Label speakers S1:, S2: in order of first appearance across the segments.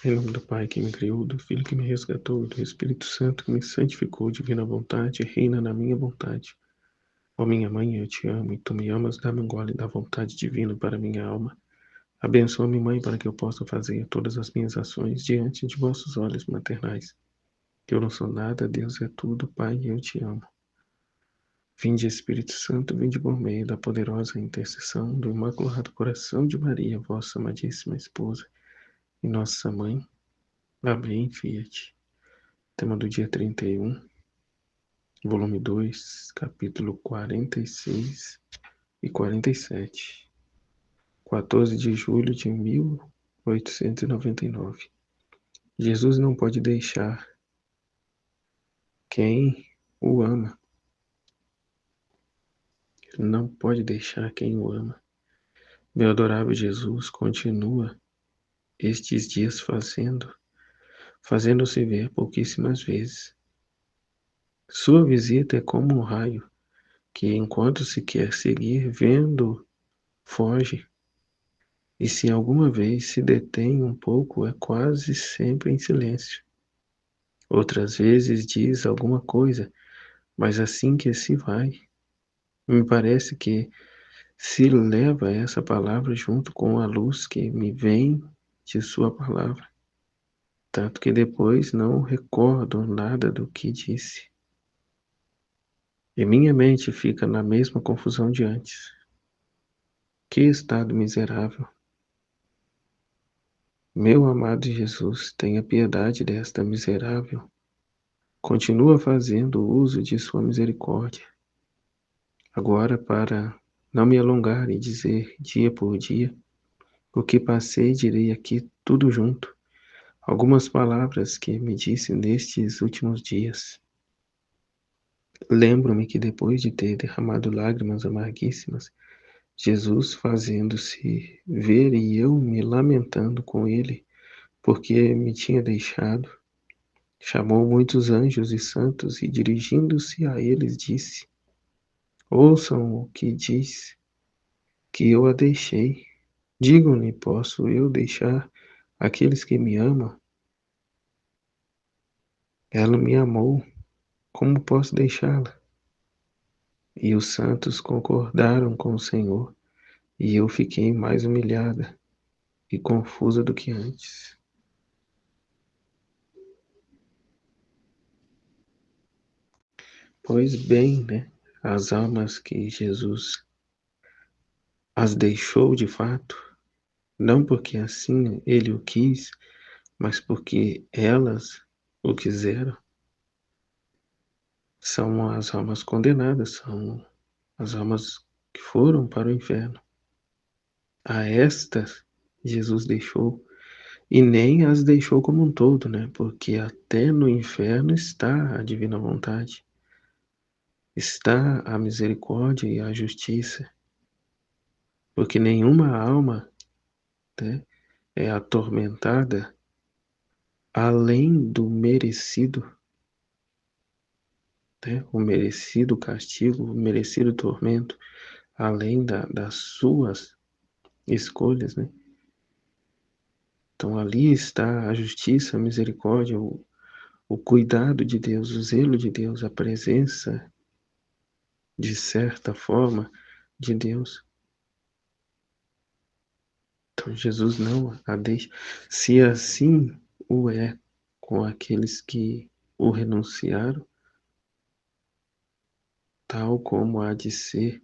S1: Em nome do Pai que me criou, do Filho que me resgatou, do Espírito Santo que me santificou, divina vontade, reina na minha vontade. Ó minha mãe, eu te amo, e tu me amas, dá-me um gole da vontade divina para minha alma. Abençoa-me, Mãe, para que eu possa fazer todas as minhas ações diante de vossos olhos maternais. Que eu não sou nada, Deus é tudo, Pai, eu te amo. Vinde, Espírito Santo, vinde por meio da poderosa intercessão do Imaculado Coração de Maria, vossa amadíssima esposa e nossa mãe. Amém, Fiat. Tema do dia 31, volume 2, capítulo 46 e 47. 14 de julho de 1899. Jesus não pode deixar quem o ama. Não pode deixar quem o ama. Meu adorável Jesus continua estes dias fazendo-se ver pouquíssimas vezes. Sua visita é como um raio que, enquanto se quer seguir vendo, foge. E se alguma vez se detém um pouco, é quase sempre em silêncio. Outras vezes diz alguma coisa, mas assim que se vai, me parece que se leva essa palavra junto com a luz que me vem de sua palavra, tanto que depois não recordo nada do que disse. E minha mente fica na mesma confusão de antes. Que estado miserável! Meu amado Jesus, tenha piedade desta miserável. Continua fazendo uso de sua misericórdia. Agora, para não me alongar e dizer dia por dia o que passei, direi aqui tudo junto, algumas palavras que me disse nestes últimos dias. Lembro-me que depois de ter derramado lágrimas amarguíssimas, Jesus fazendo-se ver e eu me lamentando com ele, porque me tinha deixado, chamou muitos anjos e santos e dirigindo-se a eles disse: ouçam o que diz, que eu a deixei. Digam-lhe, posso eu deixar aqueles que me amam? Ela me amou, como posso deixá-la? E os santos concordaram com o Senhor, e eu fiquei mais humilhada e confusa do que antes. Pois bem, né? As almas que Jesus as deixou de fato, não porque assim ele o quis, mas porque elas o quiseram, são as almas condenadas, são as almas que foram para o inferno. A estas Jesus deixou, e nem as deixou como um todo, né? Porque até no inferno está a divina vontade, está a misericórdia e a justiça, porque nenhuma alma, né, é atormentada além do merecido, né? O merecido castigo, o merecido tormento, além das suas escolhas, né? Então ali está a justiça, a misericórdia, o cuidado de Deus, o zelo de Deus, a presença, de certa forma, de Deus. Então Jesus não a deixa. Se assim o é com aqueles que o renunciaram, tal como há de ser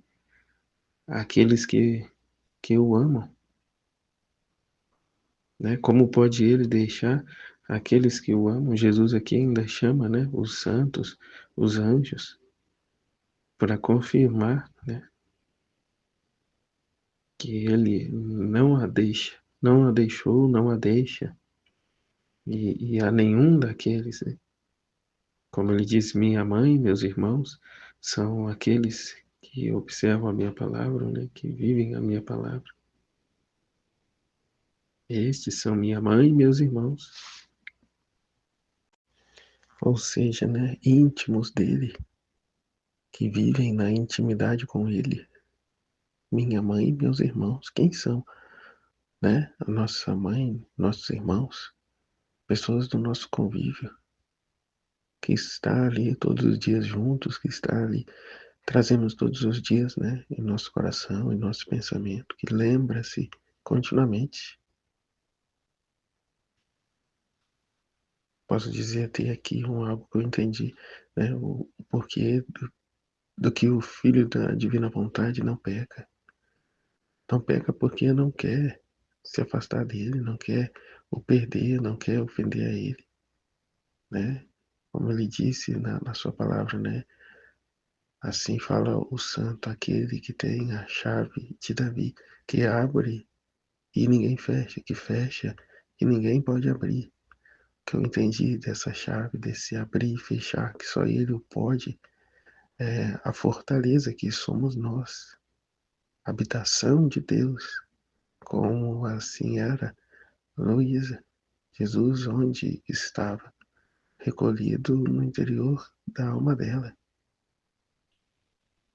S1: aqueles que o amam, né? Como pode ele deixar aqueles que o amam? Jesus aqui ainda chama, né, os santos, os anjos, para confirmar, né, que ele não a deixa, não a deixou, não a deixa, e a nenhum daqueles, né? Como ele diz, minha mãe, meus irmãos, são aqueles que observam a minha palavra, né, que vivem a minha palavra. Estes são minha mãe e meus irmãos. Ou seja, né, íntimos dele, que vivem na intimidade com ele. Minha mãe e meus irmãos, quem são? Né? A nossa mãe, nossos irmãos. pessoas do nosso convívio, que está ali todos os dias juntos, que está ali, trazemos todos os dias, né, em nosso coração, em nosso pensamento, que lembra-se continuamente. Posso dizer até aqui algo que eu entendi, né, o porquê do que o Filho da Divina Vontade não peca. Não peca porque não quer se afastar dele, não quer o perder, não quer ofender a ele, né? Como ele disse na sua palavra, né? Assim fala o santo, aquele que tem a chave de Davi, que abre e ninguém fecha, que fecha e ninguém pode abrir. O que eu entendi dessa chave, desse abrir e fechar, que só ele o pode, é a fortaleza que somos nós, habitação de Deus, como assim era Luísa, Jesus onde estava, recolhido no interior da alma dela.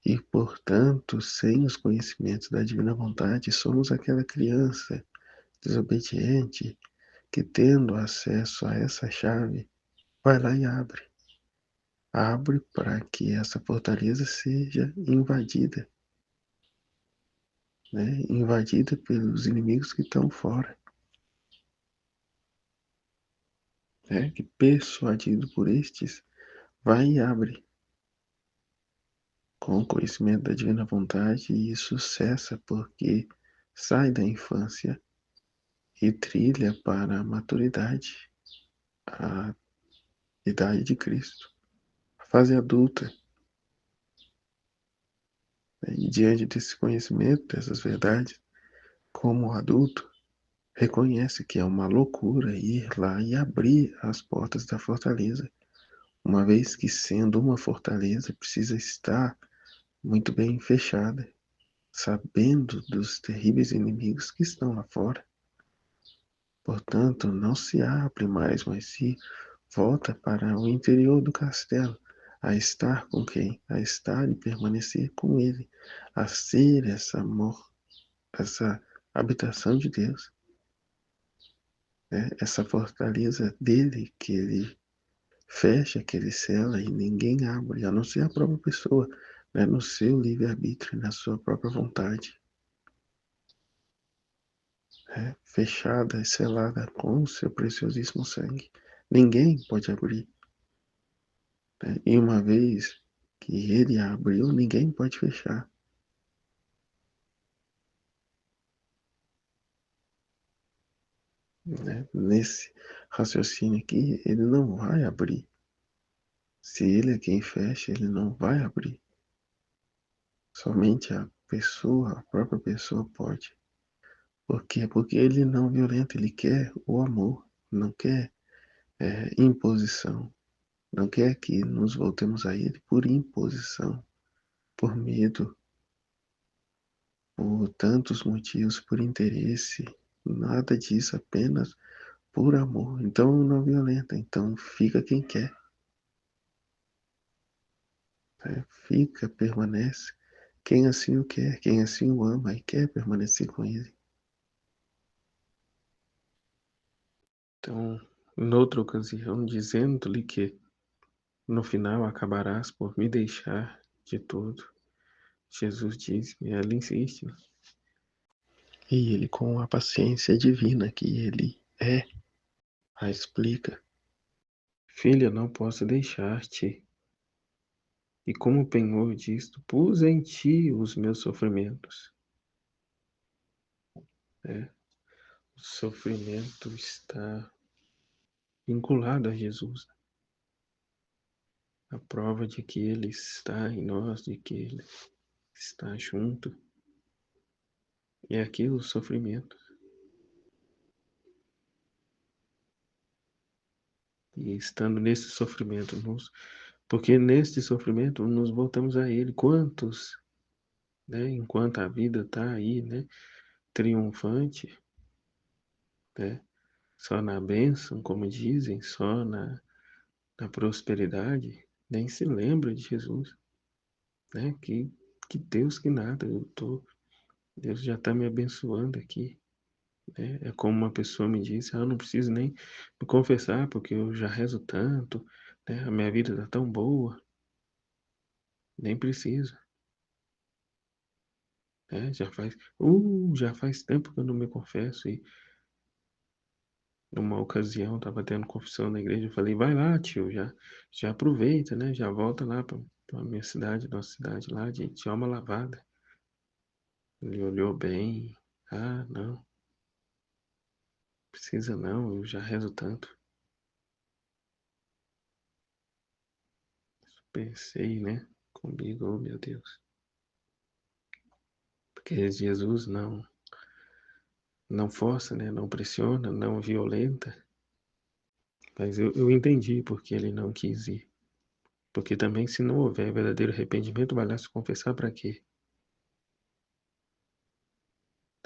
S1: E, portanto, sem os conhecimentos da divina vontade, somos aquela criança desobediente que, tendo acesso a essa chave, vai lá e abre. Abre para que essa fortaleza seja invadida, né? Invadida pelos inimigos que estão fora. Né? Que, persuadido por estes, vai e abre. Com o conhecimento da divina vontade, isso cessa porque sai da infância e trilha para a maturidade, a idade de Cristo, a fase adulta. E diante desse conhecimento, dessas verdades, como adulto, reconhece que é uma loucura ir lá e abrir as portas da fortaleza, uma vez que, sendo uma fortaleza, precisa estar muito bem fechada, sabendo dos terríveis inimigos que estão lá fora. Portanto, não se abre mais, mas se volta para o interior do castelo, a estar com quem? A estar e permanecer com ele, a ser essa amor, essa habitação de Deus, né? Essa fortaleza dele que ele fecha, que ele sela e ninguém abre, a não ser a própria pessoa, né? No seu livre-arbítrio, na sua própria vontade. Fechada e selada com o seu preciosíssimo sangue. Ninguém pode abrir. Né? E uma vez que ele abriu, ninguém pode fechar. Né? Nesse raciocínio aqui, ele não vai abrir. Se ele é quem fecha, ele não vai abrir. Somente a pessoa, a própria pessoa pode. Por quê? Porque ele não violenta, ele quer o amor, não quer imposição, não quer que nos voltemos a ele por imposição, por medo, por tantos motivos, por interesse, nada disso, apenas por amor. Então não violenta, então fica quem quer, né? Fica, permanece, quem assim o quer, quem assim o ama e quer permanecer com ele. Então, noutra ocasião, dizendo-lhe que no final acabarás por me deixar de todo, Jesus diz-me, ela insiste, né? E ele, com a paciência divina que ele é, a explica. Filha, não posso deixar-te. E como penhor disto, pus em ti os meus sofrimentos. Né? O sofrimento está vinculado a Jesus. A prova de que Ele está em nós, de que Ele está junto. E é aqui o sofrimento. E estando nesse sofrimento, porque neste sofrimento nos voltamos a Ele. Quantos, né, enquanto a vida está aí, né, triunfante, né, só na bênção, como dizem, só na prosperidade, nem se lembra de Jesus, né? Que Deus que nada, Deus já está me abençoando aqui, né? É como uma pessoa me disse: "Ah, eu não preciso nem me confessar, porque eu já rezo tanto, né? A minha vida está tão boa, nem preciso", né? Já faz tempo que eu não me confesso e numa ocasião estava tendo confissão na igreja, eu falei: "Vai lá, tio, já aproveita, né? Já volta lá para minha cidade, nossa cidade lá de alma lavada". Ele olhou bem: "Ah, não, precisa não, eu já rezo tanto". Pensei, né, comigo: "Oh, meu Deus". Porque Jesus não força, né, não pressiona, não violenta, mas eu entendi porque ele não quis ir. Porque também se não houver verdadeiro arrependimento, vai lá se confessar para quê?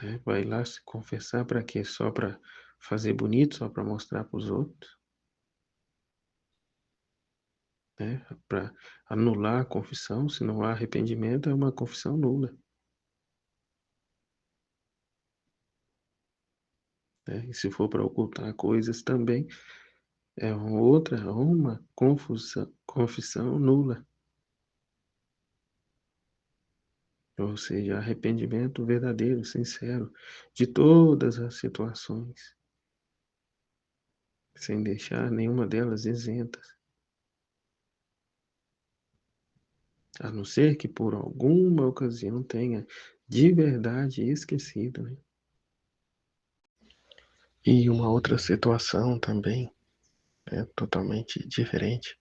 S1: Né? Vai lá se confessar para quê? Só para fazer bonito, só para mostrar para os outros, né? Para anular a confissão, se não há arrependimento, é uma confissão nula, né? E se for para ocultar coisas também, é uma confissão nula. Ou seja, arrependimento verdadeiro, sincero, de todas as situações, sem deixar nenhuma delas isentas, a não ser que por alguma ocasião tenha de verdade esquecido, né? E uma outra situação também, totalmente diferente,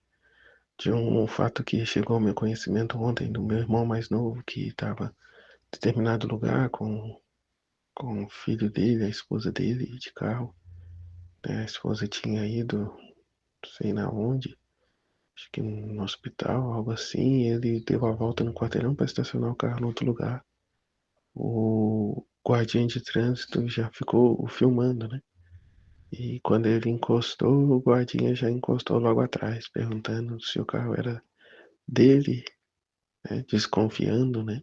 S1: de um fato que chegou ao meu conhecimento ontem do meu irmão mais novo, que estava em determinado lugar com o filho dele, a esposa dele, de carro, né? A esposa tinha ido, não sei na onde, acho que no hospital, algo assim, e ele deu a volta no quarteirão para estacionar o carro em outro lugar. O guardinha de trânsito já ficou filmando, né? E quando ele encostou, o guardinha já encostou logo atrás, perguntando se o carro era dele, né? Desconfiando, né?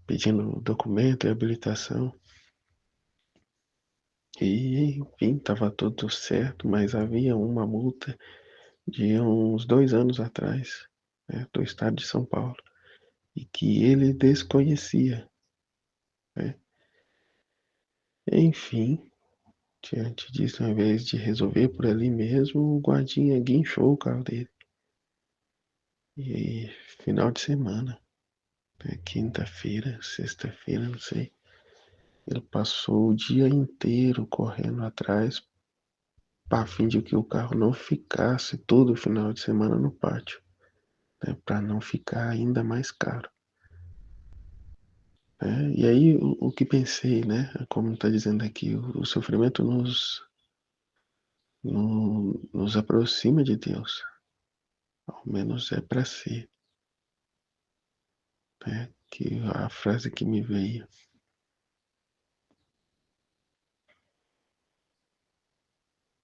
S1: Pedindo documento e habilitação. E, enfim, estava tudo certo, mas havia uma multa de uns 2 anos atrás, né, do estado de São Paulo, e que ele desconhecia, né? Enfim, diante disso, ao invés de resolver por ali mesmo, o guardinha guinchou o carro dele. E final de semana, né, quinta-feira, sexta-feira, não sei, ele passou o dia inteiro correndo atrás a fim de que o carro não ficasse todo final de semana no pátio, né, para não ficar ainda mais caro. E aí o que pensei, né, como está dizendo aqui, o sofrimento nos aproxima de Deus, ao menos é para ser, né, que a frase que me veio.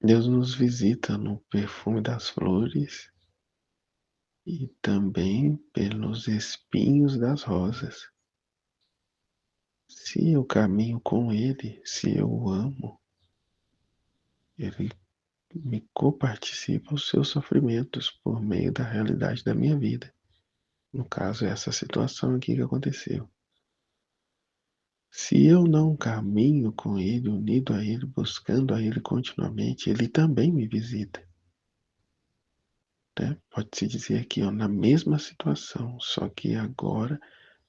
S1: Deus nos visita no perfume das flores e também pelos espinhos das rosas. Se eu caminho com Ele, se eu o amo, Ele me coparticipa os seus sofrimentos por meio da realidade da minha vida. No caso, essa situação aqui que aconteceu. Se eu não caminho com Ele, unido a Ele, buscando a Ele continuamente, Ele também me visita. Né? Pode-se dizer aqui, ó, na mesma situação, só que agora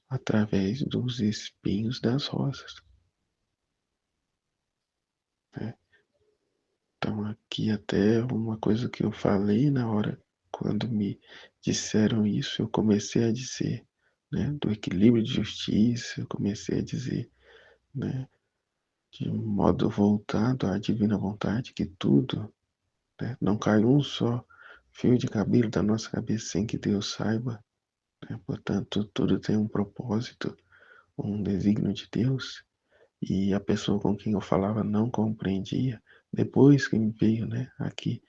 S1: através dos espinhos das rosas. Né? Então, aqui até uma coisa que eu falei na hora, quando me disseram isso, eu comecei a dizer, né, do equilíbrio de justiça, eu comecei a dizer, né, de modo voltado à divina vontade, que tudo, né, não cai um só fio de cabelo da nossa cabeça sem que Deus saiba, né? Portanto, tudo tem um propósito, um desígnio de Deus, e a pessoa com quem eu falava não compreendia. Depois que me veio, né, aqui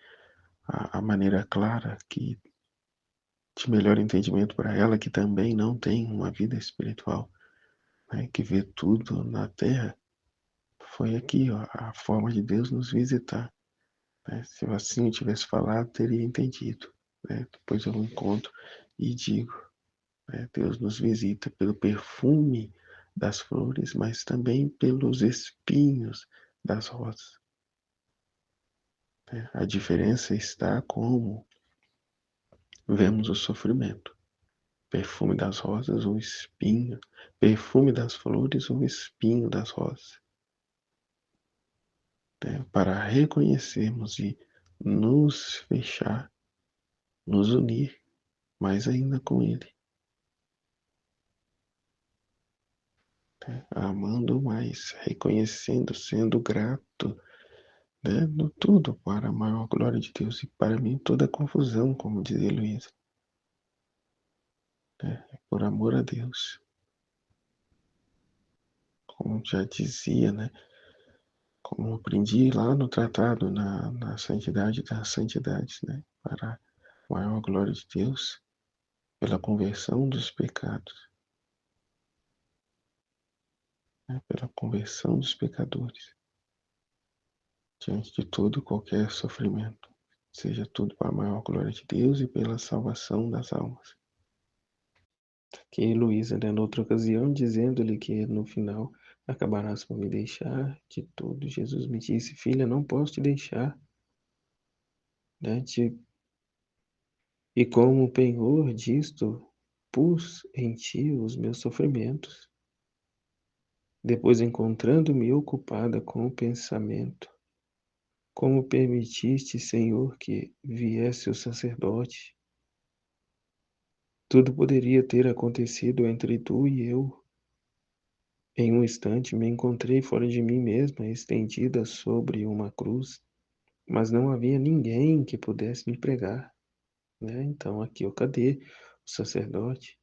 S1: a maneira clara que de melhor entendimento para ela, que também não tem uma vida espiritual, né, que vê tudo na terra, foi aqui, ó, a forma de Deus nos visitar. Né? Se eu assim tivesse falado, teria entendido. Né? Depois eu encontro e digo, né? Deus nos visita pelo perfume das flores, mas também pelos espinhos das rosas. Né? A diferença está como vemos o sofrimento. Perfume das rosas, o espinho. Perfume das flores, o espinho das rosas. Né? Para reconhecermos e nos fechar, nos unir mais ainda com Ele. Né? Amando mais, reconhecendo, sendo grato, né? No tudo para a maior glória de Deus e para mim toda a confusão, como dizia Luísa. Né? Por amor a Deus. Como já dizia, né? Como aprendi lá no tratado, na santidade das santidades, né? Para a maior glória de Deus, pela conversão dos pecados, né? Pela conversão dos pecadores, diante de todo qualquer sofrimento. Seja tudo para a maior glória de Deus e pela salvação das almas. Que Luísa, né, noutra ocasião, dizendo-lhe que no final acabarás por me deixar de tudo, Jesus me disse, filha, não posso te deixar, né, e como penhor disto, pus em ti os meus sofrimentos. Depois, encontrando-me ocupada com o pensamento, como permitiste, Senhor, que viesse o sacerdote, tudo poderia ter acontecido entre tu e eu. Em um instante me encontrei fora de mim mesma, estendida sobre uma cruz, mas não havia ninguém que pudesse me pregar, né? Então aqui, ó, cadê o sacerdote?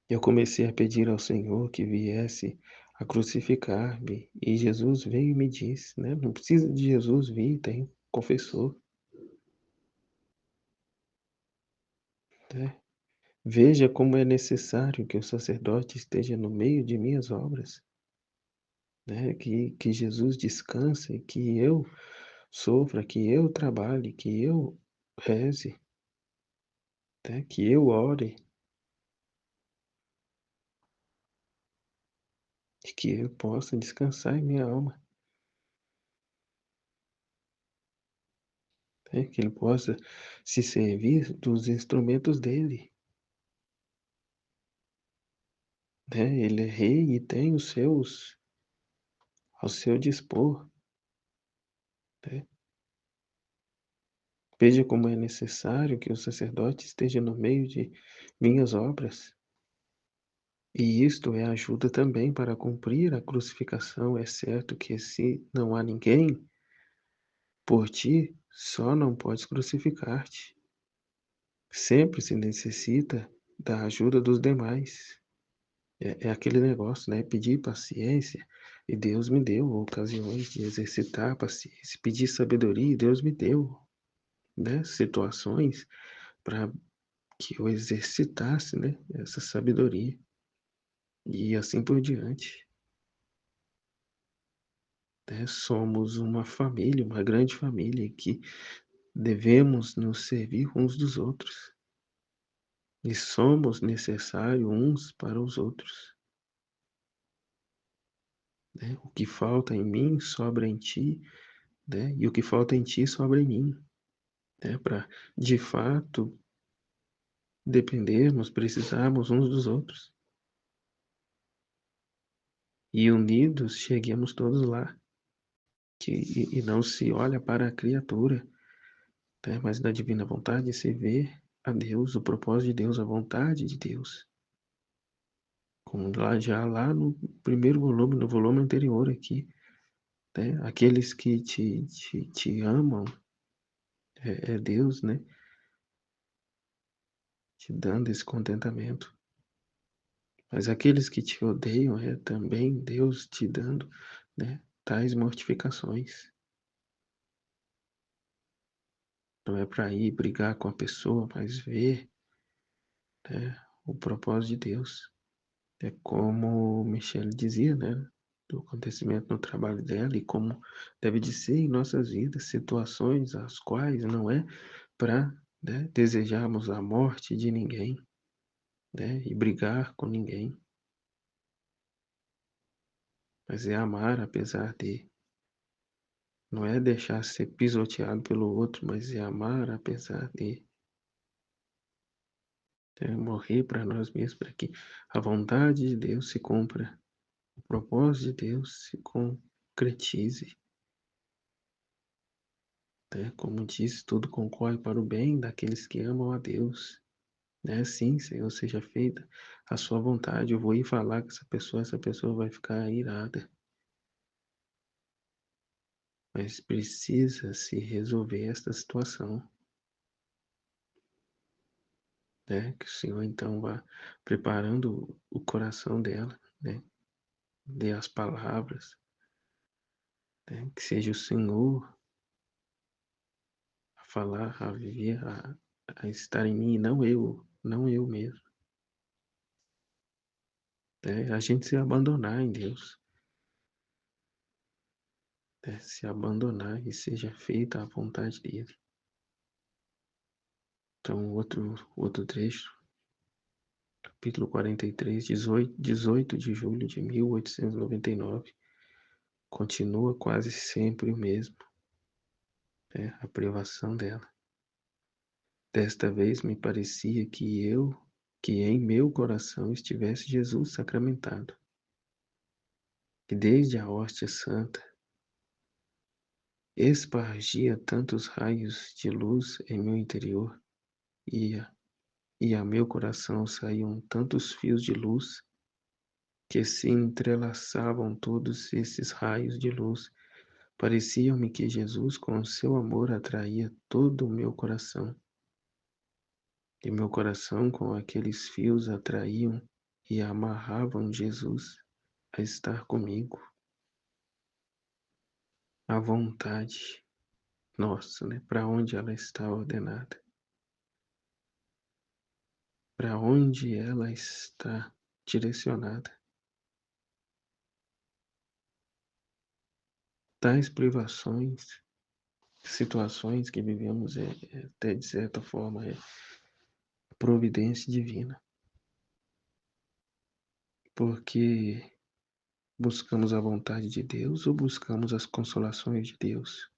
S1: Eu comecei a pedir ao Senhor que viesse a crucificar-me, e Jesus veio e me disse, né? Não precisa de Jesus vir, tem confessor, né? Veja como é necessário que o sacerdote esteja no meio de minhas obras, né? Que Jesus descanse, que eu sofra, que eu trabalhe, que eu reze, né? Que eu ore, e que eu possa descansar em minha alma, né? Que ele possa se servir dos instrumentos dele, né? Ele é rei e tem os seus ao seu dispor, né? Veja como é necessário que o sacerdote esteja no meio de minhas obras. E isto é ajuda também para cumprir a crucificação. É certo que se não há ninguém por ti, só não podes crucificar-te. Sempre se necessita da ajuda dos demais. É aquele negócio, né? Pedir paciência, e Deus me deu ocasiões de exercitar a paciência. Pedir sabedoria, e Deus me deu, né? Situações para que eu exercitasse, né? Essa sabedoria. E assim por diante. Né? Somos uma família, uma grande família, que devemos nos servir uns dos outros. E somos necessários uns para os outros. Né? O que falta em mim sobra em ti, né? E o que falta em ti sobra em mim. Né? Para, de fato, dependermos, precisarmos uns dos outros. E unidos cheguemos todos lá. E não se olha para a criatura, né? Mas na divina vontade se vê a Deus, o propósito de Deus, a vontade de Deus. Como lá no primeiro volume, no volume anterior aqui, né? Aqueles que te amam, é Deus, né? Te dando esse contentamento. Mas aqueles que te odeiam, é também Deus te dando, né? Tais mortificações. Não é para ir brigar com a pessoa, mas ver, né? O propósito de Deus. É como Michelle dizia, né? Do acontecimento no trabalho dela e como deve de ser em nossas vidas, situações as quais não é para, né, desejarmos a morte de ninguém, né, e brigar com ninguém, mas é amar apesar de. Não é deixar ser pisoteado pelo outro, mas é amar apesar de. É morrer para nós mesmos, para que a vontade de Deus se cumpra, o propósito de Deus se concretize. Né? Como diz, tudo concorre para o bem daqueles que amam a Deus. Né? Sim, Senhor, seja feita a sua vontade. Eu vou ir falar com essa pessoa vai ficar irada. Mas precisa se resolver esta situação. Né? Que o Senhor então vá preparando o coração dela, né? Dê as palavras, né? Que seja o Senhor a falar, a viver, a estar em mim, não eu mesmo. Né? A gente se abandonar em Deus, né? Se abandonar e seja feita a vontade dele. Então, outro trecho, capítulo 43, 18 de julho de 1899, continua quase sempre o mesmo, né? A privação dela. Desta vez me parecia que em meu coração estivesse Jesus sacramentado, que desde a hóstia santa espargia tantos raios de luz em meu interior, ia e a meu coração saíam tantos fios de luz que se entrelaçavam todos esses raios de luz. Parecia-me que Jesus, com seu amor, atraía todo o meu coração, e meu coração, com aqueles fios, atraíam e amarravam Jesus a estar comigo, à vontade nossa, né? Para onde ela está ordenada, para onde ela está direcionada. Tais privações, situações que vivemos até de certa forma é providência divina, porque buscamos a vontade de Deus ou buscamos as consolações de Deus,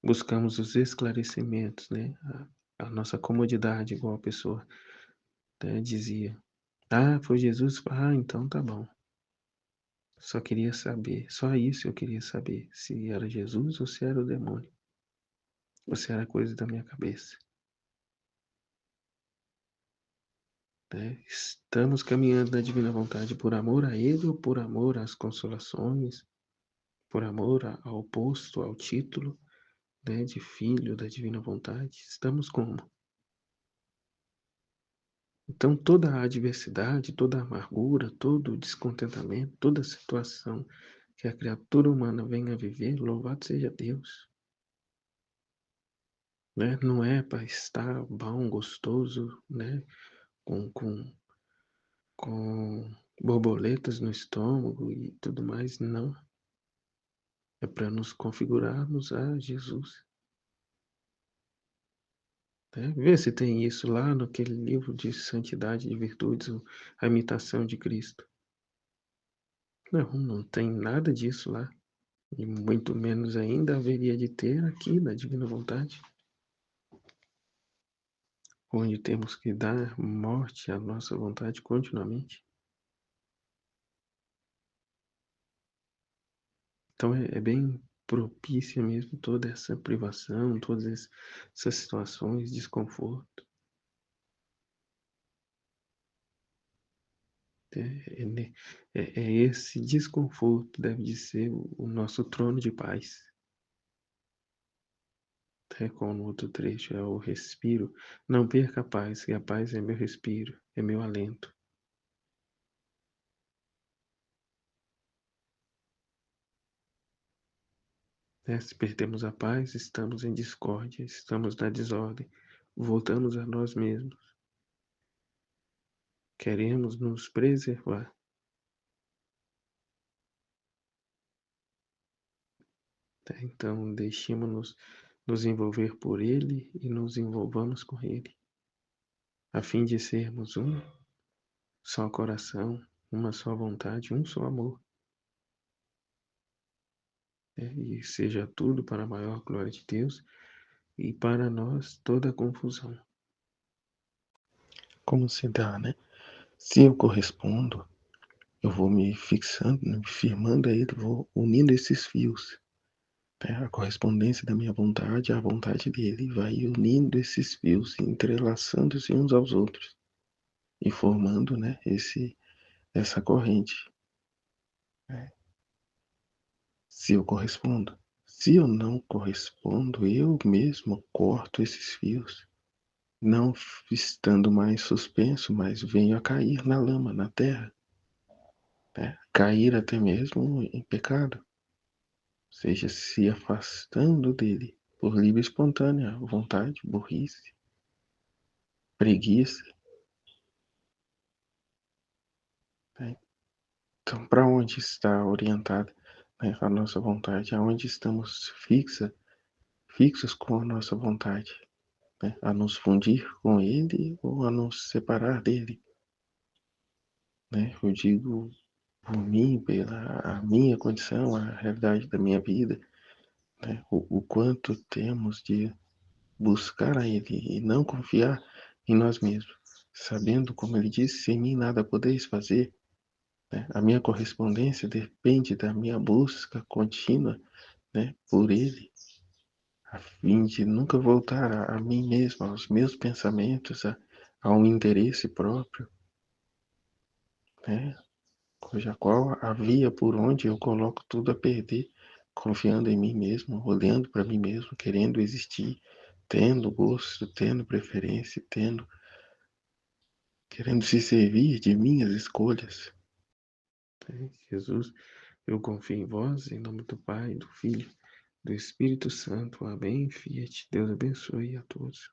S1: buscamos os esclarecimentos, né? A nossa comodidade, igual a pessoa, né, dizia. Ah, foi Jesus? Ah, então tá bom. Só queria saber, só isso eu queria saber, se era Jesus ou se era o demônio, ou se era coisa da minha cabeça. Né? Estamos caminhando na divina vontade por amor a Ele ou por amor às consolações, por amor ao posto, ao título, né, de filho da divina vontade? Estamos como? Então toda a adversidade, toda a amargura, todo o descontentamento, toda a situação que a criatura humana venha a viver, louvado seja Deus. Né? Não é para estar bom, gostoso, né? Com borboletas no estômago e tudo mais, não. É para nos configurarmos a Jesus. Né? Vê se tem isso lá naquele livro de Santidade de Virtudes, a imitação de Cristo. Não tem nada disso lá. E muito menos ainda haveria de ter aqui na Divina Vontade, onde temos que dar morte à nossa vontade continuamente. Então é bem propícia mesmo toda essa privação, todas essas situações, desconforto. É esse desconforto deve de ser o nosso trono de paz. É como no outro trecho, é o respiro. Não perca a paz, que a paz é meu respiro, é meu alento. Se perdemos a paz, estamos em discórdia, estamos na desordem, voltamos a nós mesmos. queremos nos preservar. Tá? Então, deixemos-nos nos envolver por Ele e nos envolvamos com Ele, a fim de sermos um só coração, uma só vontade, um só amor. E seja tudo para a maior glória de Deus e para nós toda a confusão. Como se dá, né? Se eu correspondo, eu vou me fixando, me firmando a Ele, vou unindo esses fios. A correspondência da minha vontade à vontade dele vai unindo esses fios, entrelaçando-se uns aos outros e formando, né, essa corrente. Se eu correspondo. Se eu não correspondo, eu mesmo corto esses fios, não estando mais suspenso, mas venho a cair na lama, na terra, né? Cair até mesmo em pecado, ou seja, se afastando dele por livre e espontânea vontade, burrice, preguiça. Né? Então, para onde está orientada, né, a nossa vontade? Aonde estamos fixos com a nossa vontade? Né? A nos fundir com Ele ou a nos separar dele? Né? Eu digo por mim, pela a minha condição, a realidade da minha vida, né? O quanto temos de buscar a Ele e não confiar em nós mesmos, sabendo, como Ele disse, sem mim nada podeis fazer. Né? A minha correspondência depende da minha busca contínua, né, por Ele, a fim de nunca voltar a mim mesmo, aos meus pensamentos, a um interesse próprio, né, cuja qual havia por onde eu coloco tudo a perder, confiando em mim mesmo, olhando para mim mesmo, querendo existir, tendo gosto, tendo preferência, querendo se servir de minhas escolhas. Jesus, eu confio em vós, em nome do Pai, do Filho, do Espírito Santo. Amém. Fiat. Deus abençoe a todos.